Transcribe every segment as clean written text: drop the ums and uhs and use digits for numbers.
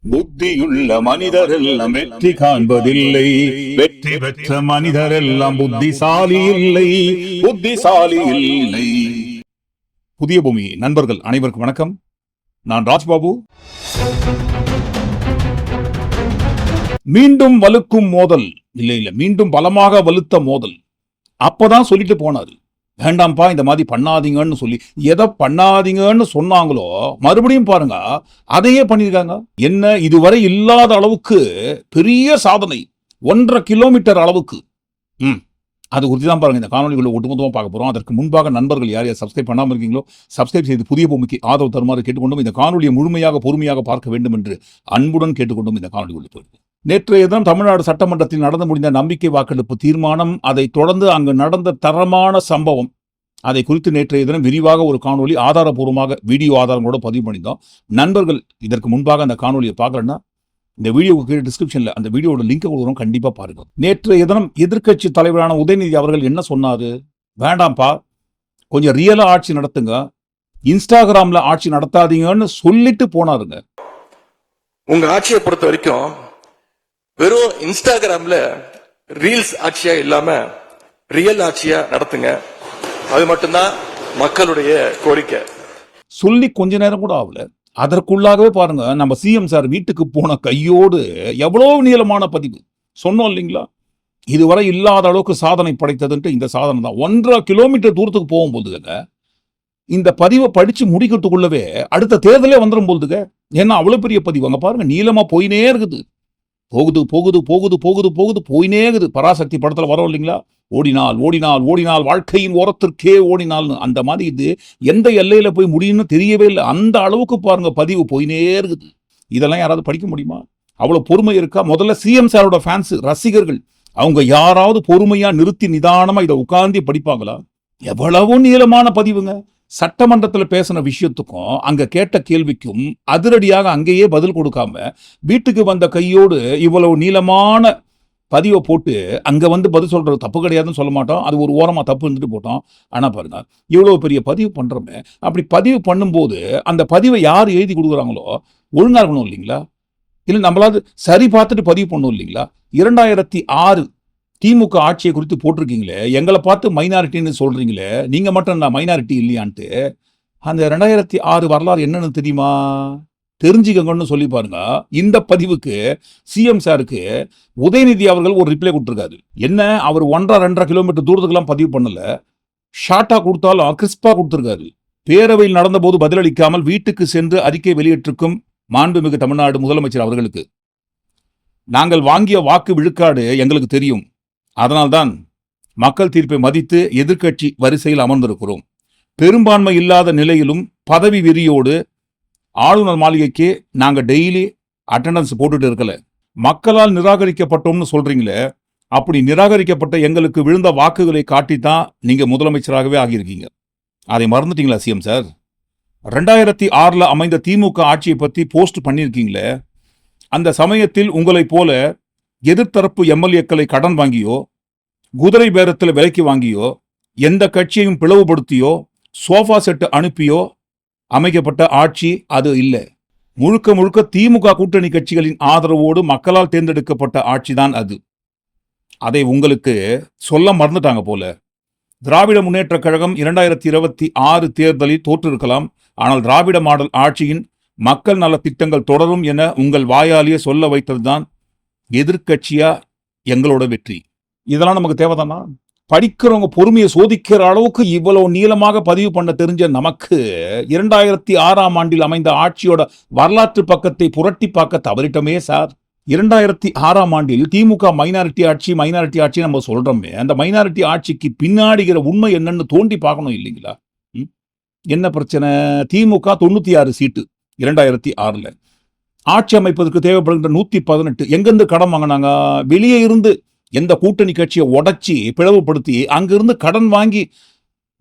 புத்தியுள்ள மனிதரெல்லாம் வெற்றி காண்பதில்லை, வெற்றி பெற்ற மனிதரெல்லாம் புத்திசாலி இல்லை, புத்திசாலி இல்லை. புதிய பூமி நண்பர்கள் அனைவருக்கும் வணக்கம். நான் ராஜ்பாபு. மீண்டும் வலுக்கும் மோதல் இல்ல மீண்டும் பலமாக வலுத்த மோதல். அப்பதான் சொல்லிட்டு போனாரு, வேண்டாம்ப்பா இந்த மாதிரி பண்ணாதீங்கன்னு சொல்லி. எதை பண்ணாதீங்கன்னு சொன்னாங்களோ மறுபடியும் பாருங்க அதையே பண்ணிருக்காங்க. என்ன, இதுவரை இல்லாத அளவுக்கு பெரிய சாதனை, 1.5 கிலோமீட்டர் அளவுக்கு. அது குறித்து தான் பாருங்க இந்த காணொலிகளை ஒட்டுமொத்தமாக பார்க்க போறோம். அதற்கு முன்பாக நண்பர்கள் யார் யார் சப்ஸ்கிரைப் பண்ணாமல் இருக்கீங்களோ சப்ஸ்கிரைப் செய்து புதிய பூமிக்கு ஆதரவு தருமாறு கேட்டுக்கொண்டும், இந்த காணொலியை முழுமையாக பொறுமையாக பார்க்க வேண்டும் என்று அன்புடன் கேட்டுக்கொண்டும் இந்த காணொலி போயிருக்கு. நேற்றைய தினம் தமிழ்நாடு சட்டமன்றத்தில் நடந்து முடிந்த நம்பிக்கை வாக்கெடுப்பு தீர்மானம், அதை தொடர்ந்து அங்கு நடந்த தரமான சம்பவம், அதை குறித்து நேற்றைய தினம் விரிவாக ஒரு காணொலி ஆதாரபூர்வமாக வீடியோ ஆதாரங்களோட பதிவு பண்ணியிருந்தோம். நண்பர்கள் இதற்கு முன்பாக அந்த காணொலியை பார்க்கலன்னா இந்த வீடியோவுக்கு கீழே டிஸ்கிரிப்ஷன்ல அந்த வீடியோட லிங்க் கொடுக்குறோம், கண்டிப்பா பாருங்க. நேற்றைய தினம் எதிர்க்கட்சி தலைவரான உதயநிதி அவர்கள் என்ன சொன்னாரு, வேண்டாம்ப்பா கொஞ்சம் ரியலா ஆட்சி நடத்துங்க, இன்ஸ்டாகிராம்ல ஆட்சி நடத்தாதீங்கன்னு சொல்லிட்டு போனாருங்க. உங்க ஆட்சியை பொறுத்த வரைக்கும் வெறும் இன்ஸ்டாகிராம்ல ரீல்ஸ் ஆட்சியா இல்லாம ரியல் ஆட்சியா நடத்துங்க, அது மட்டும்தான் மக்களுடைய கோரிக்கை. சொல்லி கொஞ்ச நேரம் கூட ஆகல, அதற்குள்ளாகவே பாருங்க நம்ம சிஎம் சார் வீட்டுக்கு போன கையோடு எவ்வளவு நீளமான பதிவு சொன்னோம் இல்லைங்களா. இதுவரை இல்லாத அளவுக்கு சாதனை படைத்ததுன்ட்டு இந்த சாதனை தான். 1.5 கிலோமீட்டர் தூரத்துக்கு போகும்போதுங்க இந்த பதிவை படிச்சு முடிக்கிறதுக்குள்ளவே அடுத்த தேர்தலே வந்துடும் போகுதுங்க. ஏன்னா அவ்வளவு பெரிய பதிவு அங்க பாருங்க, நீளமா போயினே இருக்குது, போகுது போகுது போகுது போகுது போகுது போயினே இருக்குது. பராசக்தி படத்துல வரோம் இல்லைங்களா, ஓடினால் ஓடினால் ஓடினால் வாழ்க்கையின் ஓரத்திற்கே ஓடினால்னு, அந்த மாதிரி இது எந்த எல்லையில போய் முடியும்னு தெரியவே இல்லை. அந்த அளவுக்கு பாருங்க பதிவு போயினே இருக்குது. இதெல்லாம் யாராவது படிக்க முடியுமா? அவ்வளவு பொறுமை இருக்கா? முதல்ல சிஎம் சாரோட ஃபேன்ஸ் ரசிகர்கள் அவங்க யாராவது பொறுமையா நிறுத்தி நிதானமா இதை உட்கார்ந்து படிப்பாங்களா? எவ்வளவு நீளமான பதிவுங்க. சட்டமன்றத்துல பேசின விஷயத்துக்கும் அங்க கேட்ட கேள்விக்கும் அதிரடியாக அங்கேயே பதில் கொடுக்காம வீட்டுக்கு வந்த கையோடு இவ்வளவு நீளமான பதிவை போட்டு அங்க வந்து பதில் சொல்றது தப்பு கிடையாதுன்னு சொல்ல மாட்டோம், அது ஒரு ஓரமா தப்பு இருந்துட்டு போட்டோம். ஆனா பாருங்க இவ்வளவு பெரிய பதிவு பண்றோமே, அப்படி பதிவு பண்ணும்போது அந்த பதிவை யார் எழுதி கொடுக்குறாங்களோ ஒழுங்கா இருக்கணும் இல்லைங்களா, இல்லை நம்மளாவது சரி பார்த்துட்டு பதிவு பண்ணணும் இல்லைங்களா. 2006 திமுக ஆட்சியை குறித்து போட்டிருக்கீங்களே, எங்களை பார்த்து மைனாரிட்டின்னு சொல்றீங்களே, நீங்க மட்டும் நான் மைனாரிட்டி இல்லையான்ட்டு. அந்த 2006 வரலாறு என்னன்னு தெரியுமா, தெரிஞ்சுக்கங்கன்னு சொல்லி பாருங்க. இந்த பதிவுக்கு சிஎம் சாருக்கு உதயநிதி அவர்கள் ஒரு ரிப்ளை கொடுத்துருக்காரு. என்ன, அவர் 1.5 கிலோமீட்டர் தூரத்துக்கெல்லாம் பதிவு பண்ணல, ஷார்ட்டா கொடுத்தாலும் கிறிஸ்பா கொடுத்துருக்காரு. பேரவையில் நடந்த போது பதிலளிக்காமல் வீட்டுக்கு சென்று அறிக்கை வெளியிட்டிருக்கும் மாண்புமிகு தமிழ்நாடு முதலமைச்சர் அவர்களுக்கு நாங்கள் வாங்கிய வாக்கு விழுக்காடு எங்களுக்கு தெரியும், அதனால்தான் மக்கள் தீர்ப்பை மதித்து எதிர்க்கட்சி வரிசையில் அமர்ந்திருக்கிறோம். பெரும்பான்மை இல்லாத நிலையிலும் பதவி வெறியோடு ஆளுநர் மாளிகைக்கு நாங்க டெய்லி அட்டெண்டன்ஸ் போட்டுட்டு இருக்கல. மக்களால் நிராகரிக்கப்பட்டோம்னு சொல்றீங்களே, அப்படி நிராகரிக்கப்பட்ட எங்களுக்கு விழுந்த வாக்குகளை காட்டித்தான் நீங்க முதலமைச்சராகவே ஆகியிருக்கீங்க. அதை மறந்துட்டீங்களா சிஎம் சார்? 2006 அமைந்த திமுக ஆட்சியை பத்தி போஸ்ட் பண்ணியிருக்கீங்களே, அந்த சமயத்தில் உங்களை போல எதிர்த்தரப்பு எம்எல்ஏக்களை கடன் வாங்கியோ, குதிரை பேரத்தில் விலைக்கு வாங்கியோ, எந்த கட்சியையும் பிளவுபடுத்தியோ, சோஃபா செட்டு அனுப்பியோ அமைக்கப்பட்ட ஆட்சி அது இல்லை. முழுக்க முழுக்க திமுக கூட்டணி கட்சிகளின் ஆதரவோடு மக்களால் தேர்ந்தெடுக்கப்பட்ட ஆட்சி தான் அது. அதை உங்களுக்கு சொல்ல மறந்துட்டாங்க போல. திராவிட முன்னேற்ற கழகம் 2026 தேர்தலில் தோற்றிருக்கலாம், ஆனால் திராவிட மாடல் ஆட்சியின் மக்கள் நல திட்டங்கள் தொடரும் என உங்கள் வாயாலேயே சொல்ல வைத்ததுதான் எதிர்கட்சியா எங்களோட வெற்றி. இதெல்லாம் நமக்கு தேவைதானா? படிக்கிறவங்க பொறுமையை சோதிக்கிற அளவுக்கு இவ்வளவு நீளமாக பதிவு பண்ண தெரிஞ்ச நமக்கு 2006 அமைந்த ஆட்சியோட வரலாற்று பக்கத்தை புரட்டி பார்க்க தவறிட்டோமே சார். 2006 திமுக மைனாரிட்டி ஆட்சி நம்ம சொல்றோமே, அந்த மைனாரிட்டி ஆட்சிக்கு பின்னாடிகிற உண்மை என்னன்னு தோண்டி பார்க்கணும் இல்லைங்களா. என்ன பிரச்சனை? திமுக 96 சீட்டு 2006 ஆட்சி அமைப்பதற்கு தேவைப்படுகின்ற 118 எங்கிருந்து கடன் வாங்கினாங்க? வெளியே இருந்து எந்த கூட்டணி கட்சியை உடைச்சி பிளவுபடுத்தி அங்கிருந்து கடன் வாங்கி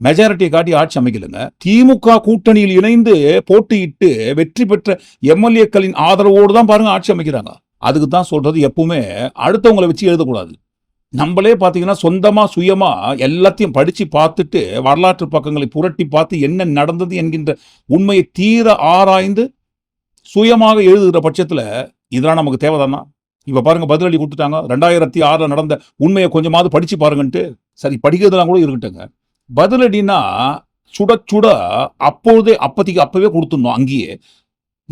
மெஜாரிட்டியை காட்டி ஆட்சி அமைக்கலங்க. திமுக கூட்டணியில் இணைந்து போட்டியிட்டு வெற்றி பெற்ற எம்எல்ஏக்களின் ஆதரவோடு தான் பாருங்க ஆட்சி அமைக்கிறாங்க. அதுக்கு தான் சொல்றது, எப்பவுமே அடுத்தவங்களை வச்சு எழுதக்கூடாது. நம்மளே பார்த்தீங்கன்னா சொந்தமா சுயமா எல்லாத்தையும் படிச்சு பார்த்துட்டு வரலாற்று பக்கங்களை புரட்டி பார்த்து என்ன நடந்தது என்கின்ற உண்மையை தீர ஆராய்ந்து சுயமாக எழுதுகிற பட்சத்துல இதெல்லாம் நமக்கு தேவைதானா? இப்ப பாருங்க பதிலடி கொடுத்துட்டாங்க. 2006 நடந்த உண்மையை கொஞ்சமாவது படிச்சு பாருங்கன்ட்டு. சரி, படிக்கிறதுலாம் கூட இருக்கட்டுங்க. பதிலடினா சுட சுட அப்பவே கொடுத்துடணும். அங்கேயே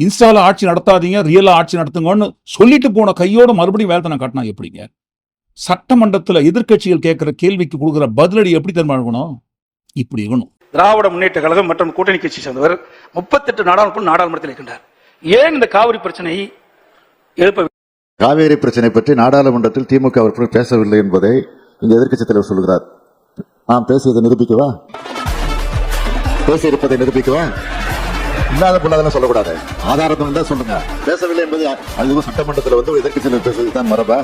இன்ஸ்டால ஆட்சி நடத்தாதீங்க, ரியலா ஆட்சி நடத்துங்கன்னு சொல்லிட்டு போன கையோட மறுபடியும் வேலை காட்டினா எப்படிங்க? சட்டமன்றத்துல எதிர்க்கட்சிகள் கேட்கிற கேள்விக்கு கொடுக்குற பதிலடி எப்படி தெரியுமா இருக்கணும்? இப்படி இருக்கணும். திராவிட முன்னேற்ற கழகம் மற்றும் கூட்டணி கட்சி சேர்ந்தவர் 38 நாடாளுமன்றத்தில் இருக்கின்றார். ஏன் இந்த காவிரி பிரச்சனையை எழுப்ப? காவேரி பிரச்சனை பற்றி நாடாளுமன்றத்தில் திமுக அவர்கள் பேசவில்லை என்பதை இந்த எதிர்க்கட்சித் தலைவர் சொல்கிறார். நாம் பேசியதை நிரூபிக்கவா? பேசியிருப்பதை நிரூபிக்கவா? இல்லாத பொல்லாதெல்லாம் சொல்லக்கூடாது. ஆதாரத்தை தான் சொல்லுங்க. பேசவில்லை என்பது அதுவும் சட்டமன்றத்தில் வந்து எதிர்க்கட்சி தலைவர் பேசுவதுதான் மரபா?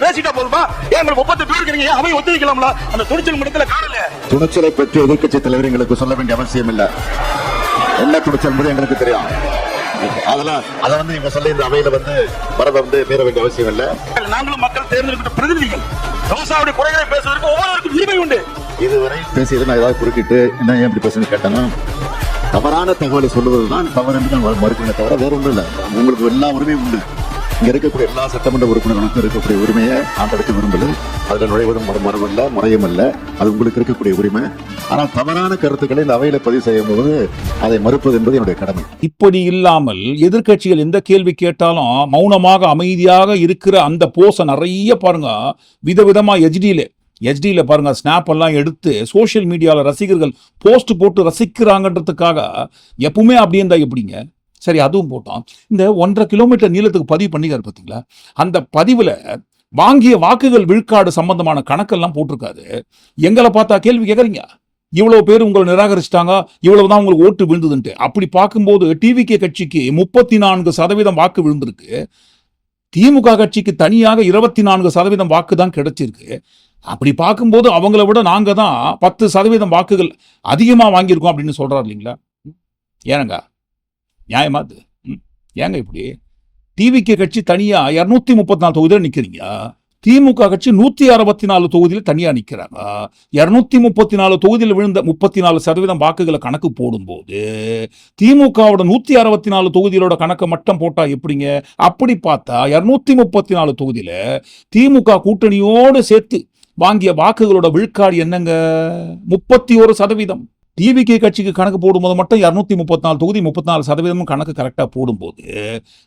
பேசிட்டா போதுமா? ஏன் 38 பேர் இருக்கீங்க, அவை ஒத்துழைக்கலாம்ல? அந்த துணிச்சல் மட்டத்தில் காணல. துணிச்சலை பற்றி எதிர்க்கட்சி தலைவர் எங்களுக்கு சொல்ல வேண்டிய அவசியம் இல்லை. என்ன துணிச்சல் என்பது எங்களுக்கு தெரியும். அதெல்லாம் அதை வந்து இவங்க சொல்லி இந்த அவையில வந்து மரபை வந்து மீற வேண்டிய அவசியம் இல்லை. நாங்களும் மக்கள் தேர்ந்தெடுக்கப்பட்ட பிரதிநிதிகள். விவசாயியுடைய குறைகளை பேசுவதற்கு ஒவ்வொருவருக்கும் உரிமை உண்டு. இதுவரை பேசியது நான் ஏதாவது குறுக்கிட்டு என்ன ஏன் இப்படி பேசுன்னு கேட்டேன்னா, தவறான தகவலை சொல்லுவதுதான் தவறு என்று நான் மறுக்கிறேன் தவிர வேற ஒன்றும் இல்லை. உங்களுக்கு எல்லா உரிமையும் உண்டு. இங்க இருக்கக்கூடிய எல்லா சட்டமன்ற உறுப்பினர்களுக்கும் இருக்கக்கூடிய உரிமையை ஆண்டெடுக்க விரும்பல. அதுல நுழைவதும் மரபல்ல, முறையும் அல்ல. அது உங்களுக்கு இருக்கக்கூடிய உரிமை. ஆனால் தவறான கருத்துக்களை இந்த அவையில பதிவு செய்யும் போது அதை மறுப்பது என்பது என்னுடைய கடமை. இப்படி இல்லாமல் எதிர்க்கட்சிகள் எந்த கேள்வி கேட்டாலும் மௌனமாக அமைதியாக இருக்கிற அந்த போஸை நிறைய பாருங்க. விதவிதமா எச்டியில பாருங்க, ஸ்னாப் எல்லாம் எடுத்து சோசியல் மீடியால ரசிகர்கள் போஸ்ட் போட்டு ரசிக்கிறாங்கன்றதுக்காக எப்பவுமே அப்படியே இருந்தா எப்படிங்க? சரி, அதுவும் போட்டோம். இந்த 1.5 கிலோமீட்டர் நீளத்துக்கு பதிவு பண்ணிக்காரு பார்த்தீங்களா? அந்த பதிவுல வாங்கிய வாக்குகள் விழுக்காடு சம்பந்தமான கணக்கெல்லாம் போட்டிருக்காரு. எங்களை பார்த்தா கேள்வி கேட்கறீங்க, இவ்வளவு பேர் உங்களை நிராகரிச்சிட்டாங்க, இவ்வளவுதான் உங்களுக்கு ஓட்டு விழுந்ததுன்ட்டு. அப்படி பார்க்கும்போது டிவிகே கட்சிக்கு 34% வாக்கு விழுந்திருக்கு. திமுக கட்சிக்கு தனியாக 24% வாக்கு தான் கிடைச்சிருக்கு. அப்படி பார்க்கும்போது அவங்கள விட நாங்க தான் 10% வாக்குகள் அதிகமா வாங்கியிருக்கோம் அப்படின்னு சொல்றாரு இல்லைங்களா? ஏனங்க நியாயமா அது? ஏங்க இப்படி? டிவிகே கட்சி தனியா 234 தொகுதியில் நிக்கிறீங்க. திமுக கட்சி 164 தொகுதியில் தனியா நிக்கிறாங்க. 234 தொகுதியில் விழுந்த 34% வாக்குகளை கணக்கு போடும்போது திமுகவோட 164 தொகுதிகளோட கணக்கை மட்டும் போட்டா எப்படிங்க? அப்படி பார்த்தா 234 தொகுதியில திமுக கூட்டணியோடு சேர்த்து வாங்கிய வாக்குகளோட விழுக்காடு என்னங்க? 31%. டிவிகே கட்சிக்கு கணக்கு போடும்போது மட்டும் 234 தொகுதி 34% கணக்கு கரெக்டா போடும்போது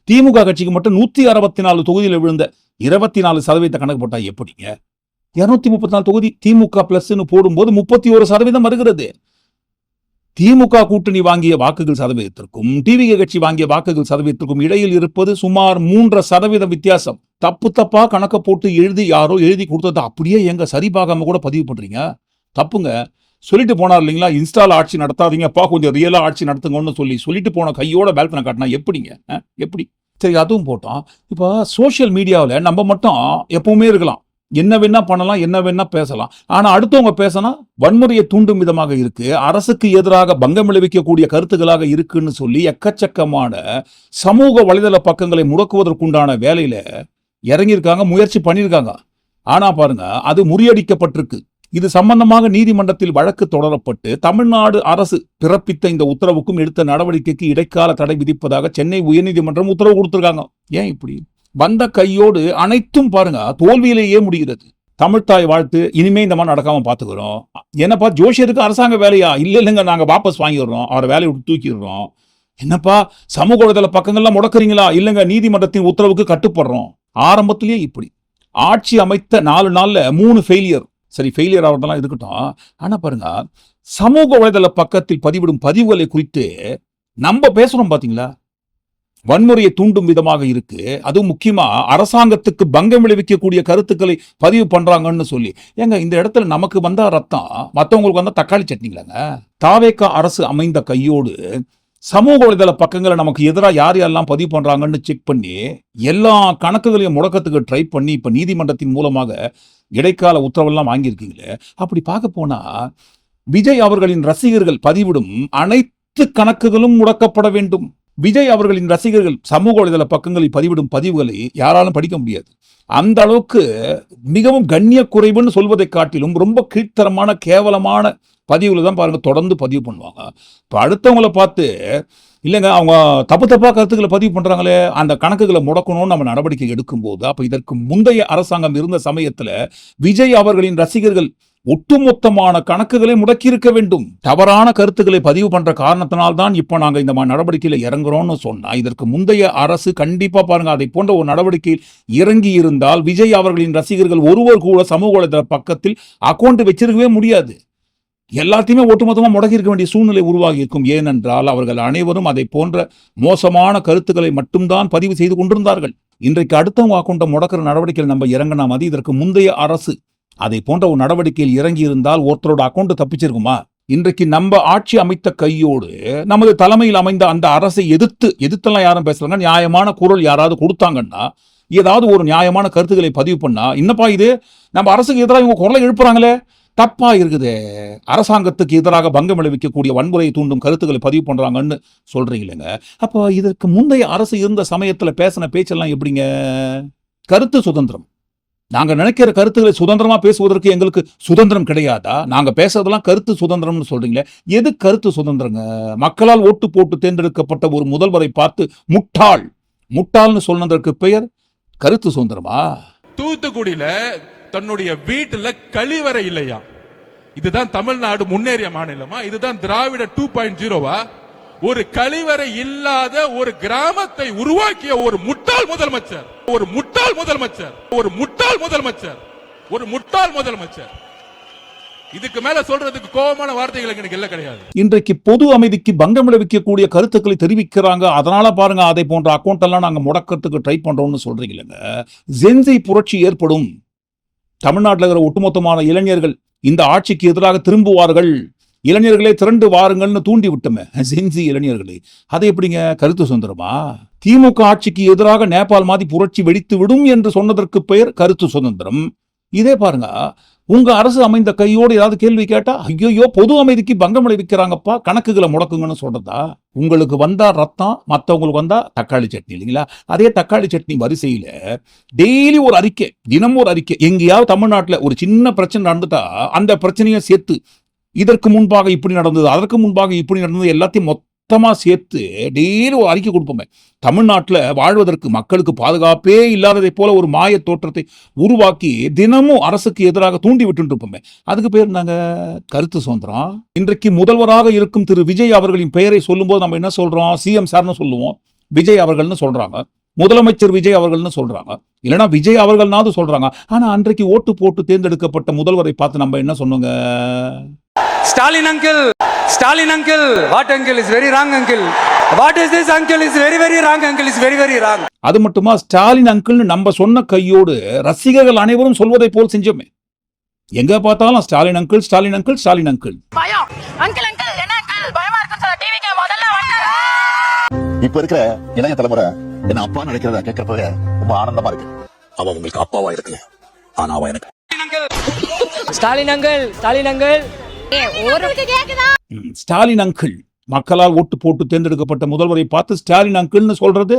திமுக கட்சிக்கு மட்டும் 164 தொகுதியில் விழுந்த 24% கணக்கு போட்டா எப்படிங்க? 234 தொகுதி திமுக பிளஸ்ன்னு போடும்போது 31% வருகிறது. திமுக கூட்டணி வாங்கிய வாக்குகள் சதவீதத்திற்கும் டிவிகே கட்சி வாங்கிய வாக்குகள் சதவீதத்திற்கும் இடையில் இருப்பது சுமார் 3% வித்தியாசம். தப்பா கணக்க போட்டு யாரோ எழுதி கொடுத்ததை அப்படியே எங்க சரி பார்க்காம கூட பதிவு பண்றீங்க? தப்புங்க. சொல்லிட்டு போனார் இல்லைங்களா, இன்ஸ்டால ஆட்சி நடத்தாதீங்கப்பா, கொஞ்சம் ரியலா ஆட்சி நடத்துங்கன்னு சொல்லிட்டு போன கையோட பேலத்தனை காட்டினா எப்படிங்க? எப்படி? சரி, அதுவும் போட்டோம். இப்போ சோசியல் மீடியாவில் நம்ம மட்டும் எப்பவுமே இருக்கலாம், என்ன வேணா பண்ணலாம், என்ன வேணா பேசலாம். ஆனா அடுத்தவங்க பேசினா வன்முறையை தூண்டும் விதமாக இருக்கு, அரசுக்கு எதிராக பங்கம் விளைவிக்கக்கூடிய கருத்துக்களாக இருக்குன்னு சொல்லி எக்கச்சக்கமான சமூக வலைதள பக்கங்களை முடக்குவதற்குண்டான வேலையில இறங்கியிருக்காங்க, முயற்சி பண்ணியிருக்காங்க. ஆனா பாருங்க, அது முறியடிக்கப்பட்டிருக்கு. இது சம்பந்தமாக நீதிமன்றத்தில் வழக்கு தொடரப்பட்டு தமிழ்நாடு அரசு பிறப்பித்த இந்த உத்தரவுக்கும் எடுத்த நடவடிக்கைக்கு இடைக்கால தடை விதிப்பதாக சென்னை உயர்நீதிமன்றம் உத்தரவு கொடுத்திருக்காங்க. ஏன் இப்படி? வந்த கையோடு அனைத்தும் பாருங்க தோல்வியிலேயே முடிகிறது. தமிழ்தாய் வாழ்த்து, இனிமே இந்த மாதிரி நடக்காம பாத்துக்கிறோம். என்னப்பா ஜோஷியருக்கு அரசாங்க வேலையா? இல்லைங்க, நாங்க வாபஸ் வாங்கிடுறோம், அவர் வேலையை விட்டு தூக்கிடுறோம். என்னப்பா சமூக வலைதள பக்கங்கள்லாம் முடக்குறீங்களா? இல்லைங்க, நீதிமன்றத்தின் உத்தரவுக்கு கட்டுப்படுறோம். ஆரம்பத்திலேயே இப்படி ஆட்சி அமைத்த 4 நாள்ல 3 ஃபெயிலியர். சரி, ஃபெயிலியர் ஆகிறதெல்லாம் இருக்கட்டும். ஆனா பாருங்க, சமூக வலைதள பக்கத்தில் பதிவிடும் பதிவுகளை குறித்து நம்ம பேசுறோம் பாத்தீங்களா, வன்முறையை தூண்டும் விதமாக இருக்கு. அதுவும் முக்கியமா அரசாங்கத்துக்கு பங்கம் விளைவிக்கக்கூடிய கருத்துக்களை பதிவு பண்றாங்கன்னு சொல்லி. ஏங்க, இந்த இடத்துல நமக்கு வந்தா ரத்தம், மற்றவங்களுக்கு வந்தா தக்காளி சட்னிங்களாங்க? தாவேகா அரசு அமைந்த கையோடு சமூக வலைதள பக்கங்களை நமக்கு எதிராக யார் யாரெல்லாம் பதிவு பண்றாங்கன்னு செக் பண்ணி எல்லா கணக்குகளையும் முடக்கத்துக்கு ட்ரை பண்ணி இப்ப நீதிமன்றத்தின் மூலமாக இடைக்கால உத்தரவெல்லாம் வாங்கியிருக்கீங்களே. அப்படி பார்க்க போனா விஜய் அவர்களின் ரசிகர்கள் பதிவிடும் அனைத்து கணக்குகளும் முடக்கப்பட வேண்டும். விஜய் அவர்களின் ரசிகர்கள் சமூக வலைதள பக்கங்களில் பதிவிடும் பதிவுகளை யாராலும் படிக்க முடியாது. அந்த அளவுக்கு மிகவும் கண்ணிய குறைவுன்னு சொல்வதை காட்டிலும் ரொம்ப கீழ்த்தரமான கேவலமான பதிவுகளை தான் பாருங்க தொடர்ந்து பதிவு பண்ணுவாங்க. இப்போ அடுத்தவங்களை பார்த்து இல்லைங்க, அவங்க தப்பா கருத்துக்களை பதிவு பண்றாங்களே, அந்த கணக்குகளை முடக்கணும்னு நம்ம நடவடிக்கை எடுக்கும்போது, அப்ப இதற்கு முந்தைய அரசாங்கம் இருந்த சமயத்துல விஜய் அவர்களின் ரசிகர்கள் ஒட்டுமொத்தமான கணக்குகளை முடக்கி இருக்க வேண்டும். தவறான கருத்துக்களை பதிவு பண்ற காரணத்தினால்தான் இப்ப நாங்க இந்த மாதிரி நடவடிக்கையில இறங்குறோம்னு சொன்னா, இதற்கு முந்தைய அரசு கண்டிப்பா பாருங்க அதை போன்ற ஒரு நடவடிக்கையில் இறங்கி இருந்தால் விஜய் அவர்களின் ரசிகர்கள் ஒருவர் கூட சமூக வலைதள பக்கத்தில் அக்கௌண்ட் வச்சிருக்கவே முடியாது. எல்லாத்தையுமே ஒட்டுமொத்தமா முடக்கி இருக்க வேண்டிய சூழ்நிலை உருவாகி இருக்கும். ஏனென்றால் அவர்கள் அனைவரும் அதை போன்ற மோசமான கருத்துக்களை மட்டும்தான் பதிவு செய்து கொண்டிருந்தார்கள். இன்றைக்கு அடுத்தவங்க அக்கௌண்ட்டை முடக்கிற நடவடிக்கையில் நம்ம இறங்கினா மாதிரி இதற்கு முந்தைய அரசு அதை போன்ற ஒரு நடவடிக்கையில் இறங்கி இருந்தால் ஒருத்தரோட அக்கௌண்ட் தப்பிச்சிருக்குமா? இன்றைக்கு நம்ம ஆட்சி அமைத்த கையோடு நமது தலைமையில் அமைந்த அந்த அரசை எதிர்த்தெல்லாம் யாரும் பேசுறாங்க, நியாயமான குரல் யாராவது கொடுத்தாங்கன்னா, ஏதாவது ஒரு நியாயமான கருத்துக்களை பதிவு பண்ணா, என்னப்பா இது நம்ம அரசுக்கு எதிராக இவங்க குரலை எழுப்புறாங்களே, தப்பா இருக்குது, அரசாங்கத்துக்கு எதிராக பங்கம் விளைவிக்கக்கூடிய வன்முறையை தூண்டும் கருத்துக்களை பதிவு பண்றாங்கன்னு சொல்றீங்களேங்க. அப்போ இதற்கு முந்தைய அரசு இருந்த சமயத்துல பேசின பேச்செல்லாம் எப்படிங்க? கருத்து சுதந்திரம், நாங்க நினைக்கிற கருத்துக்களை சுதந்திரமா பேசுவதற்கு எங்களுக்கு சுதந்திரம் கிடையாதா? நாங்க பேசுறதெல்லாம் கருத்து சுதந்திரம்னு சொல்றீங்களே, எது கருத்து சுதந்திரங்க? மக்களால் ஓட்டு போட்டு தேர்ந்தெடுக்கப்பட்ட ஒரு முதல்வரை பார்த்து முட்டாள்னு சொன்னதற்கு பெயர் கருத்து சுதந்திரமா? தூத்துக்குடியில தன்னுடைய வீட்டுல கழிவறை இல்லையா? இதுதான் தமிழ்நாடு முன்னேறிய மாநிலமா? இதுதான் திராவிட 2.0வா? ஒரு கழிவறை இல்லாத ஒரு கிராமத்தை உருவாக்கிய ஒரு முட்டாள் முதலமைச்சர், ஒரு முட்டாள் முதலமைச்சர், ஒரு முட்டாள் முதலமைச்சர், ஒரு முட்டாள் முதலமைச்சர். இதுக்கு மேல சொல்றதுக்கு கோபமான வார்த்தைகள் எனக்கு இல்ல கிடையாது. இன்றைக்கு பொது அமைதிக்கு பங்கம் விளைவிக்கக்கூடிய கருத்துக்களை தெரிவிக்கிறாங்க. அதனால பாருங்க அதை போன்ற அக்கௌண்ட் எல்லாம் நாங்க முடக்கிறதுக்கு ட்ரை பண்றோம்னு சொல்றீங்களேங்க. ஜென்சி புரட்சி ஏற்படும். தமிழ்நாட்டில் இருக்கிற ஒட்டுமொத்தமான இளைஞர்கள் இந்த ஆட்சிக்கு எதிராக திரும்புவார்கள், இளைஞர்களே திரண்டு வாருங்கள்னு தூண்டி விட்டுமே ஜென்சி இளைஞர்களை. அது எப்படிங்க கருத்து சுதந்திரமா? திமுக ஆட்சிக்கு எதிராக நேபாள் மாதிரி புரட்சி வெடித்து விடும் என்று சொன்னதற்கு பெயர் கருத்து சுதந்திரம். இதே பாருங்க, உங்க அரசு அமைந்த கையோடு ஏதாவது கேள்வி கேட்டா, ஐயோ பொது அமைதிக்கு பங்கம் விளைவிக்கிறாங்கப்பா, கணக்குகளை முடக்குங்கன்னு சொல்றதா? உங்களுக்கு வந்தா ரத்தம், மற்றவங்களுக்கு வந்தா தக்காளி சட்னி இல்லைங்களா? அதே தக்காளி சட்னி வரிசையில டெய்லி ஒரு அறிக்கை, தினமும் ஒரு அறிக்கை. எங்கேயாவது தமிழ்நாட்டில் ஒரு சின்ன பிரச்சனை நடந்துட்டா அந்த பிரச்சனையை சேர்த்து, இதற்கு முன்பாக இப்படி நடந்தது, அதற்கு முன்பாக இப்படி நடந்தது, எல்லாத்தையும் மொத்தமா சேர்த்து டெய்லி ஒரு அறிக்கை கொடுப்போமே. தமிழ்நாட்டில் வாழ்வதற்கு மக்களுக்கு பாதுகாப்பே இல்லாததை போல ஒரு மாய தோற்றத்தை உருவாக்கி தினமும் அரசுக்கு எதிராக தூண்டி விட்டு இருப்போமே, அதுக்கு பேர் நாங்க கருத்து சுதந்திரம். இன்றைக்கு முதல்வராக இருக்கும் திரு விஜய் அவர்களின் பெயரை சொல்லும்போது நம்ம என்ன சொல்றோம்? சிஎம் சார்னு சொல்லுவோம், விஜய் அவர்கள்னு சொல்றாங்க, முதலமைச்சர் விஜய் அவர்கள்னு சொல்றாங்க, இல்லைன்னா விஜய் அவர்கள்னாவது சொல்றாங்க. ஆனா அன்றைக்கு ஓட்டு போட்டு தேர்ந்தெடுக்கப்பட்ட முதல்வரை பார்த்து நம்ம என்ன சொன்னோங்க? Stalin uncle, what uncle is very wrong uncle. What is this uncle is very wrong uncle is very wrong. அது மட்டுமா, ஸ்டாலின் அங்கிள்னு நம்ம சொன்ன கையோடு ரசிகர்கள் அனைவரும் சொல்வதை போல் செஞ்சோமே. எங்க பார்த்தாலும் Stalin uncle, Stalin uncle, Stalin uncle. பயம் அங்கிள் என்ன அங்கிள் பயமா இருக்குன்னு சொல்ல டிவிக்கு முதல்ல வந்தாரா? இப்ப இருக்கிற இளைய தலைமுறை என்ன அப்பா நினைக்கிறத கேட்கறப்பவே ரொம்ப ஆனந்தமா இருக்கு. அவ உங்களுக்கு அப்பாவா இருக்கு, ஆனா அவ எனக்கு Stalin uncle. ஸ்டாலின் அங்கிள், மக்களால் ஓட்டு போட்டு தேர்ந்தெடுக்கப்பட்ட முதல்வரை பார்த்து ஸ்டாலின் அங்கிள்னு சொல்றது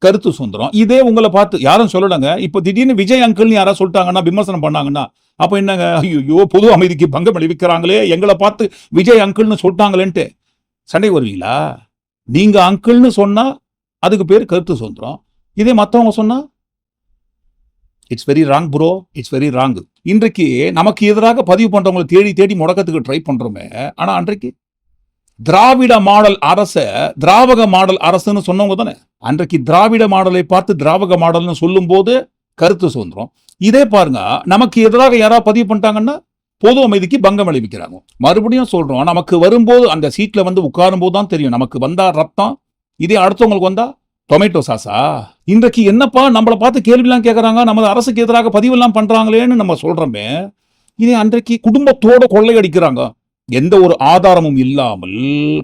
கருத்து சுதந்திரம். இதே உங்களை பார்த்து யாரும் சொல்லலங்க, இப்ப திடீர்னு விஜய் அங்கிள்னு யாராவது சொல்லிட்டாங்கன்னா, விமர்சனம் பண்ணாங்கன்னா, அப்ப என்னங்க, ஐயோ பொது அமைதிக்கு பங்கம் விளைவிக்கிறாங்களே, எங்களை பார்த்து விஜய் அங்கிள்னு சொல்லிட்டாங்களேன்ட்டு சண்டை வருவீங்களா? நீங்க அங்கிள்னு சொன்னா அதுக்கு பேர் கருத்து சுதந்திரம். இதே மற்றவங்க சொன்னா it's very wrong bro, it's very wrong. இன்றைக்கு நமக்கு எதிராக பதிவு பண்றவங்களை தேடி தேடி முடக்கத்துக்கு ட்ரை பண்றோமே. ஆனா அன்றைக்கு திராவிட மாடல் திராவக மாடல் அரசுன்னு சொன்னவங்க தானே. அன்றைக்கு திராவிட மாடலை பார்த்து திராவக மாடல்னு சொல்லும் போது கருத்து சுதந்திரம். இதே பாருங்க, நமக்கு எதிராக யாராவது பதிவு பண்ணிட்டாங்கன்னா பொது அமைதிக்கு பங்கம் விளைவிக்கிறாங்க. மறுபடியும் சொல்றோம், நமக்கு வரும்போது அந்த சீட்ல வந்து உட்காரும் போது தான் தெரியும் நமக்கு வந்தா ரத்தம், இதே அடுத்தவங்களுக்கு வந்தா டொமேட்டோ சாஸா? இன்றைக்கு என்னப்பா நம்மளை பார்த்து கேள்விலாம் கேட்கறாங்க, நமது அரசுக்கு எதிராக பதிவெல்லாம் பண்றாங்களேன்னு நம்ம சொல்றோமே. இதே அன்றைக்கு குடும்பத்தோட கொள்ளையடிக்கிறாங்க, எந்த ஒரு ஆதாரமும் இல்லாமல்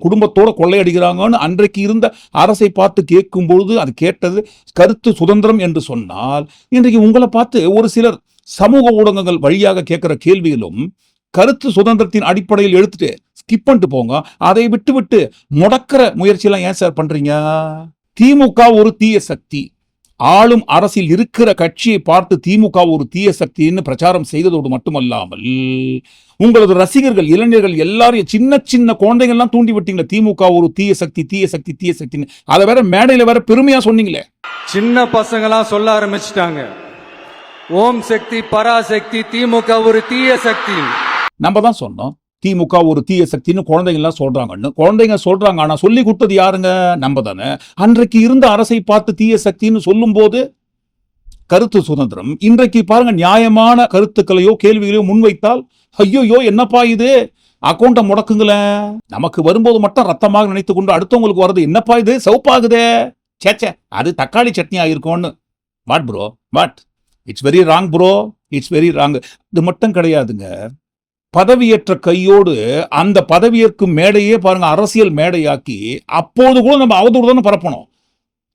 குடும்பத்தோட கொள்ளையடிக்கிறாங்கன்னு அன்றைக்கு இருந்த அரசை பார்த்து கேட்கும் பொழுது அது கேட்டது கருத்து சுதந்திரம் என்று சொன்னால், இன்றைக்கு உங்களை பார்த்து ஒரு சிலர் சமூக ஊடகங்கள் வழியாக கேட்கிற கேள்விகளும் கருத்து சுதந்திரத்தின் அடிப்படையில் எடுத்துட்டு ஸ்கிப் பண்ணிட்டு போங்க. அதை விட்டு முடக்கிற முயற்சியெல்லாம் ஏன் சார் பண்றீங்க? திமுக ஒரு தீய சக்தி, ஆளும் அரசில் இருக்கிற கட்சியை பார்த்து திமுக ஒரு தீய சக்தின்னு பிரச்சாரம் செய்ததோடு மட்டுமல்லாமல் உங்களது ரசிகர்கள் இளைஞர்கள் எல்லாரையும் சின்ன சின்ன குழந்தைங்க எல்லாம் தூண்டி விட்டீங்களே, திமுக ஒரு தீய சக்தி தீய சக்தி தீய சக்தின்னு. அதை வேற மேடையில வேற பெருமையா சொன்னீங்களே. சின்ன பசங்களாம் சொல்ல ஆரம்பிச்சிட்டாங்க, ஓம் சக்தி பராசக்தி திமுக ஒரு தீய சக்தி. நம்ம தான் சொன்னோம் திமுக ஒரு தீய சக்தின்னு குழந்தைங்க எல்லாம் சொல்றாங்கன்னு. குழந்தைங்க சொல்றாங்க, ஆனா சொல்லி கொடுத்தது யாருங்க? நம்ம தானே. அன்றைக்கு இருந்த அரசை பார்த்து தீய சக்தின்னு சொல்லும் போது கருத்து சுதந்திரம். இன்றைக்கு பாருங்க, நியாயமான கருத்துக்களையோ கேள்விகளையோ முன்வைத்தால் ஐயோ என்னப்பா இது, அக்கௌண்ட்டை முடக்குங்களேன். நமக்கு வரும்போது மட்டும் ரத்தமாக நினைத்து கொண்டு அடுத்தவங்களுக்கு வர்றது என்னப்பா இது சிவப்பாகுதே, சேச்சே அது தக்காளி சட்னி ஆயிருக்கும்னு. What bro what, it's very wrong bro, it's very wrong. இது மட்டும் கிடையாதுங்க, பதவியேற்ற கையோடு அந்த பதவியேற்கும் மேடையே பாருங்க அரசியல் மேடையாக்கி அப்போது கூட நம்ம அவதூறு தானே பரப்பணும்.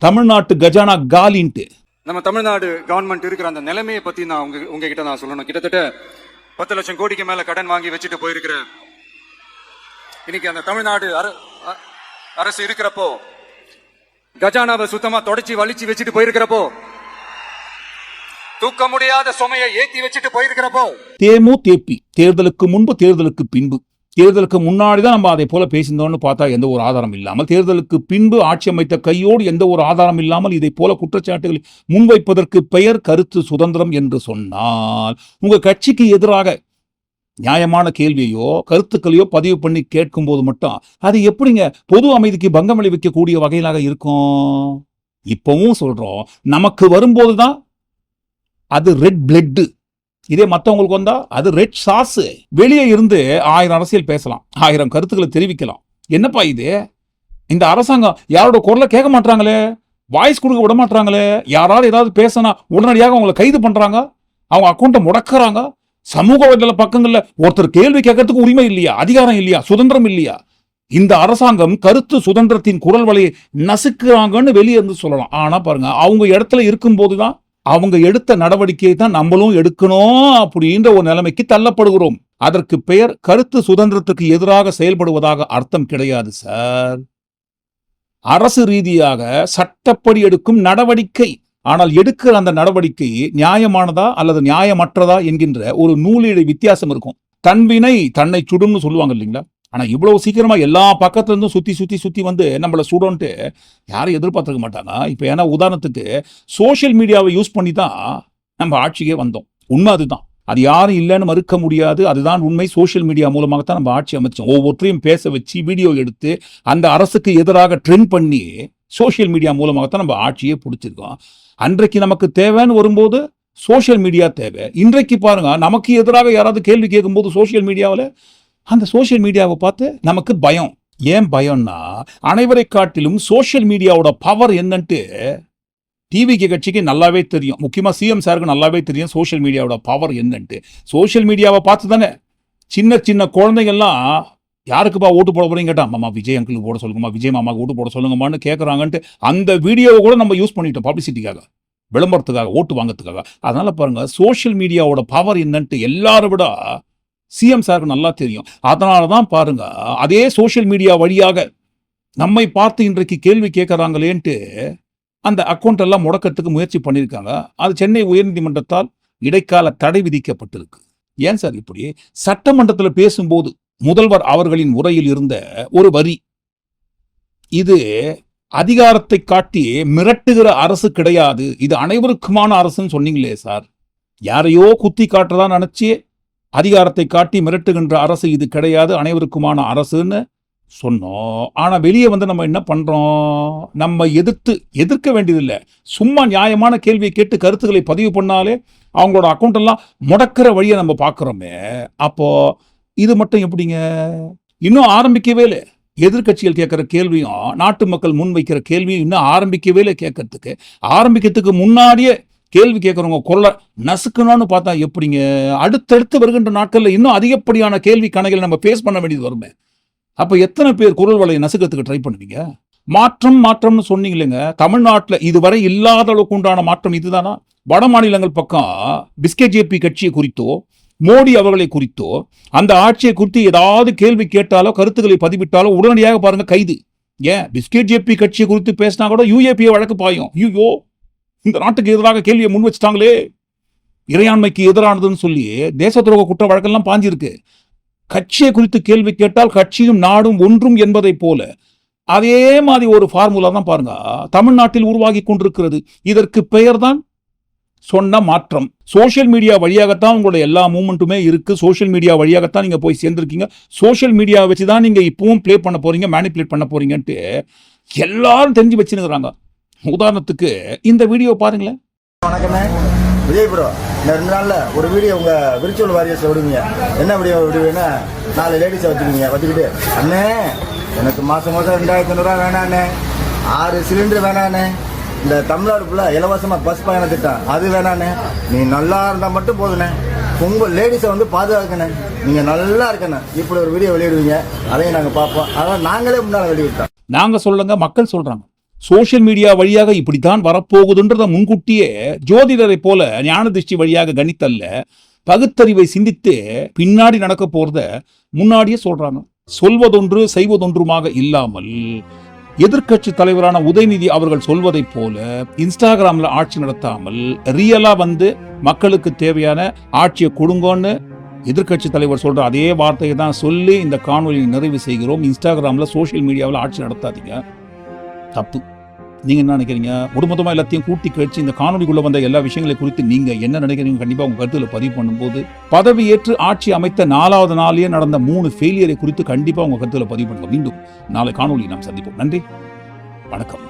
தமிழ்நாட்டு கஜானா காலின்ட்டு. நம்ம தமிழ்நாடு கவர்மெண்ட் இருக்கிற அந்த நிலைமையை பத்தி நான் உங்ககிட்ட நான் சொல்லணும். கிட்டத்தட்ட 10 லட்சம் கோடிக்கு மேல கடன் வாங்கி வச்சுட்டு போயிருக்கிற இன்னைக்கு அந்த தமிழ்நாடு அரசு இருக்கிறப்போ, கஜானாவை சுத்தமா தொடச்சி வலிச்சு வச்சுட்டு போயிருக்கிறப்போ, தூக்க முடியாத சுமையை ஏத்தி வச்சுட்டு போயிருக்கிறப்போ, தேமு-தேபி தேர்தலுக்கு முன்பு தேர்தலுக்கு பின்பு, தேர்தலுக்கு முன்னாடி தான் நம்ம அதை போல பேசியிருந்தோம்னு பார்த்தா எந்த ஒரு ஆதாரம் இல்லாமல், தேர்தலுக்கு பின்பு ஆட்சி அமைத்த கையோடு எந்த ஒரு ஆதாரம் இல்லாமல் இதை போல குற்றச்சாட்டுகளை முன்வைப்பதற்கு பெயர் கருத்து சுதந்திரம் என்று சொன்னால், உங்க கட்சிக்கு எதிராக நியாயமான கேள்வியோ கருத்துக்களையோ பதிவு பண்ணி கேட்கும் போது மட்டும் அது எப்படிங்க பொது அமைதிக்கு பங்கம் விளைவிக்கக்கூடிய வகையிலாக இருக்கும்? இப்பவும் சொல்றோம், நமக்கு வரும்போதுதான் அது ரெட் பிளட், இதே மற்றவங்களுக்கு வந்தா அது ரெட் சாஸ். வெளியே இருந்து 1000 அரசியல் பேசலாம், 1000 கருத்துக்களை தெரிவிக்கலாம். என்னப்பா இது, இந்த அரசாங்கம் யாரோட குரலை கேட்க மாட்டாங்களே, வாய்ஸ் கொடுக்க விட மாட்டாங்களே, யாராவது ஏதாவது பேசினா உடனடியாக அவங்களை கைது பண்றாங்க, அவங்க அக்கௌண்ட்டை முடக்கிறாங்க. சமூக வலைதள பக்கங்கள்ல ஒருத்தர் கேள்வி கேட்கறதுக்கு உரிமை இல்லையா, அதிகாரம் இல்லையா, சுதந்திரம் இல்லையா? இந்த அரசாங்கம் கருத்து சுதந்திரத்தின் குரல் வலையை நசுக்குறாங்கன்னு வெளியே இருந்து சொல்லலாம். ஆனா பாருங்க, அவங்க இடத்துல இருக்கும் போதுதான் அவங்க எடுத்த நடவடிக்கையை தான் நம்மளும் எடுக்கணும் அப்படின்ற ஒரு நிலைமைக்கு தள்ளப்படுகிறோம். அதற்கு பெயர் கருத்து சுதந்திரத்துக்கு எதிராக செயல்படுவதாக அர்த்தம் கிடையாது சார். அரசு ரீதியாக சட்டப்படி எடுக்கும் நடவடிக்கை. ஆனால் எடுக்கிற அந்த நடவடிக்கை நியாயமானதா அல்லது நியாயமற்றதா என்கின்ற ஒரு நூலிழை வித்தியாசம் இருக்கும். தன்வினை தன்னை சுடும்னு சொல்லுவாங்க இல்லைங்களா? ஆனா இவ்வளவு சீக்கிரமா எல்லா பக்கத்துல இருந்தும் சுத்தி வந்து நம்மள சுடன்ட்டு யாரும் எதிர்பார்த்துக்க மாட்டாங்க. இப்ப ஏன்னா உதாரணத்துக்கு சோசியல் மீடியாவை யூஸ் பண்ணி தான் நம்ம ஆட்சிக்கே வந்தோம். உண்மை அதுதான், அது யாரும் இல்லைன்னு மறுக்க முடியாது. அதுதான் உண்மை. சோசியல் மீடியா மூலமாகத்தான் நம்ம ஆட்சி அமைச்சோம். ஒவ்வொருத்தரையும் பேச வச்சு வீடியோ எடுத்து அந்த அரசுக்கு எதிராக ட்ரெண்ட் பண்ணி சோசியல் மீடியா மூலமாகத்தான் நம்ம ஆட்சியே பிடிச்சிருக்கோம். அன்றைக்கு நமக்கு தேவைன்னு வரும்போது சோசியல் மீடியா தேவை. இன்றைக்கு பாருங்க, நமக்கு எதிராக யாராவது கேள்வி கேட்கும்போது சோசியல் மீடியாவில் அந்த சோசியல் மீடியாவை பார்த்து நமக்கு பயம். ஏன் பயம்னா, அனைவரை காட்டிலும் சோசியல் மீடியாவோட பவர் என்னன்ட்டு டிவிகே கட்சிக்கு நல்லாவே தெரியும். முக்கியமாக சிஎம் சாருக்கு நல்லாவே தெரியும் சோசியல் மீடியாவோட பவர் என்னன்ட்டு. சோசியல் மீடியாவை பார்த்து தானே சின்ன சின்ன குழந்தைங்கள்லாம் யாருக்குப்பா ஓட்டு போட போறீங்க கேட்டா, மாமா விஜய் அங்கிளுக்கு போட சொல்லுங்கம்மா, விஜய் மாமாவுக்கு ஓட்டு போட சொல்லுங்கம்மான்னு கேட்குறாங்கன்ட்டு அந்த வீடியோவை கூட நம்ம யூஸ் பண்ணிட்டோம் பப்ளிசிட்டிக்காக, விளம்பரத்துக்காக, ஓட்டு வாங்கிறதுக்காக. அதனால பாருங்க, சோசியல் மீடியாவோட பவர் என்னன்ட்டு எல்லாரும் விட சிஎம் சாருக்கு நல்லா தெரியும். அதனால தான் பாருங்க, அதே சோசியல் மீடியா வழியாக நம்மை பார்த்து இன்றைக்கு கேள்வி கேட்கறாங்களேன்ட்டு அந்த அக்கௌண்ட் எல்லாம் முடக்கத்துக்கு முயற்சி பண்ணியிருக்காங்க. அது சென்னை உயர்நீதிமன்றத்தால் இடைக்கால தடை விதிக்கப்பட்டிருக்கு. ஏன் சார் இப்படி? சட்டமன்றத்தில் பேசும்போது முதல்வர் அவர்களின் உரையில் இருந்த ஒரு வரி, இது அதிகாரத்தை காட்டி மிரட்டுகிற அரசு கிடையாது, இது அனைவருக்குமான அரசுன்னு சொன்னீங்களே சார். யாரையோ குத்தி காட்டுறதா நினைச்சு அதிகாரத்தை காட்டி மிரட்டுகின்ற அரசு இது கிடையாது, அனைவருக்குமான அரசுன்னு சொன்னோம். ஆனா வெளியே வந்து நம்ம என்ன பண்றோம்? நம்ம எதிர்க்க வேண்டியதில்லை, சும்மா நியாயமான கேள்வியை கேட்டு கருத்துக்களை பதிவு பண்ணாலே அவங்களோட அக்கௌண்ட் எல்லாம் முடக்கிற வழியை நம்ம பார்க்கிறோமே. அப்போ இது மட்டும் எப்படிங்க? இன்னும் ஆரம்பிக்கவே இல்லை. எதிர்கட்சிகள் கேட்கிற கேள்வியும் நாட்டு மக்கள் முன்வைக்கிற கேள்வியும் இன்னும் ஆரம்பிக்கவே இல்லை. ஆரம்பிக்கிறதுக்கு முன்னாடியே கேள்வி கேட்கறவங்க குரலை நசுக்கணும்னு பார்த்தா எப்படிங்க? அடுத்தடுத்து வருகின்ற நாட்கள்ல இன்னும் அதிகப்படியான கேள்வி கணக்குகளை நம்ம ஃபேஸ் பண்ண வேண்டியது வருமே. அப்ப எத்தனை பேர் குரல் வலையை நசுக்கிறதுக்கு ட்ரை பண்ணுவீங்க? மாற்றம்னு சொன்னீங்க இல்லைங்க, தமிழ்நாட்டில் இதுவரை இல்லாத அளவுக்கு உண்டான மாற்றம் இதுதானா? வட மாநிலங்கள் பக்கம் பிஸ்கெட் ஜேபி கட்சியை குறித்தோ மோடி அவர்களை குறித்தோ அந்த ஆட்சியை குறித்து ஏதாவது கேள்வி கேட்டாலோ கருத்துக்களை பதிவிட்டாலோ உடனடியாக பாருங்க கைது. ஏன் பிஸ்கெட் ஜேபி கட்சியை குறித்து பேசினா கூட யூஏபிஏ வழக்கு பாயும். ஐயோ, இந்த நாட்டுக்கு எதிராக கேள்வியை முன் வச்சுட்டாங்களே, இறையாண்மைக்கு எதிரானதுன்னு சொல்லி தேச துரோக குற்ற வழக்கெல்லாம் பாஞ்சிருக்கு. கட்சியை குறித்து கேள்வி கேட்டால் கட்சியும் நாடும் ஒன்றும் என்பதைப் போல அதே மாதிரி ஒரு ஃபார்முலா தான் பாருங்க தமிழ்நாட்டில் உருவாகி கொண்டிருக்கிறது. இதற்கு பெயர்தான் சொன்ன மாற்றம். சோஷியல் மீடியா வழியாகத்தான் உங்களுடைய எல்லா மூமெண்ட்டுமே இருக்கு. சோஷியல் மீடியா வழியாகத்தான் நீங்க போய் சேர்ந்திருக்கீங்க. சோஷியல் மீடியா வச்சு தான் நீங்க இப்பவும் ப்ளே பண்ண போறீங்க, மேனிப்புலேட் பண்ண போறீங்கன்ட்டு எல்லாரும் தெரிஞ்சு வச்சுருக்கிறாங்க. உதாரணத்துக்கு இந்த வீடியோ பாருங்களேன். வணக்கண்ணே, விஜய் ப்ரோ. இந்த 2 நாள்ல ஒரு வீடியோ உங்க விர்ச்சுவல் வாரியர்ஸ் விடுவீங்க. என்ன வீடியோ விடுவீங்கன்னா 4 லேடிஸை வச்சுக்கிட்டு அண்ணே எனக்கு மாசம் 2500 ரூபா வேணாண்ணே, 6 சிலிண்டர் வேணாண்ணே, இந்த தமிழ்நாடு ஃபுல்லா இலவசமா பஸ் பயண திட்டம் அது வேணாண்ணே, நீ நல்லா இருந்தா மட்டும் போதுண்ணே, உங்க லேடிஸை வந்து பாதுகாக்கண்ணே, நீங்க நல்லா இருக்கண்ணே, இப்படி ஒரு வீடியோ வெளியிடுவீங்க. அதையும் நாங்க பார்ப்போம். அதான் நாங்களே முன்னால வெளியிட்டோம். நாங்க சொல்லுங்க, மக்கள் சொல்றாங்க. சோஷியல் மீடியா வழியாக இப்படித்தான் வரப்போகுதுன்றத முன்கூட்டியே ஜோதிடரை போல ஞான திருஷ்டி வழியாக கணித்தல்ல, பகுத்தறிவை சிந்தித்து பின்னாடி நடக்க போறத முன்னாடியே சொல்றாங்க. சொல்வதொன்று செய்வதொன்றுமாக இல்லாமல் எதிர்க்கட்சி தலைவரான உதயநிதி அவர்கள் சொல்வதைப் போல இன்ஸ்டாகிராம்ல ஆட்சி நடத்தாமல் ரியலா வந்து மக்களுக்கு தேவையான ஆட்சியை கொடுங்கன்னு எதிர்க்கட்சி தலைவர் சொல்ற அதே வார்த்தையை தான் சொல்லி இந்த காணொலியை நிறைவு செய்கிறோம். இன்ஸ்டாகிராம்ல சோஷியல் மீடியாவில் ஆட்சி நடத்தாதீங்க, தப்பு. நீங்க என்ன நினைக்கிறீங்க? ஒட்டுமொத்தமா எல்லாத்தையும் கூட்டி கழிச்சு இந்த காணொலிக்குள்ள வந்த எல்லா விஷயங்களை குறித்து நீங்க என்ன நினைக்கிறீங்க? கண்டிப்பா உங்க கருத்துல பதிவு பண்ணும்போது பதவி ஏற்று ஆட்சி அமைத்த 4வது நாளிலே நடந்த 3 ஃபெயிலியரை குறித்து கண்டிப்பா உங்க கருத்துல பதிவு பண்ணுங்க. மீண்டும் நாளை காணொலி நாம் சந்திப்போம். நன்றி, வணக்கம்.